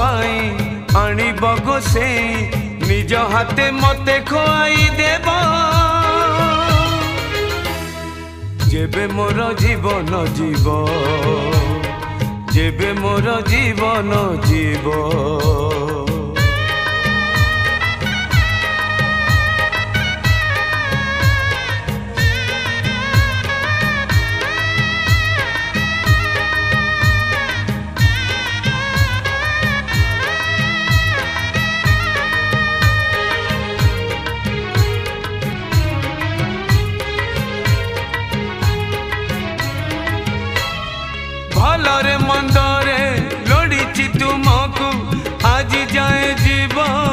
पाई आनिब गोसेई निज हाथे मते खुआई देव जेबे मोर जीवन जीव जेबे मोर जीवन जीव भलरे मंदरे लोड़ी तुमको आज जाए जीवन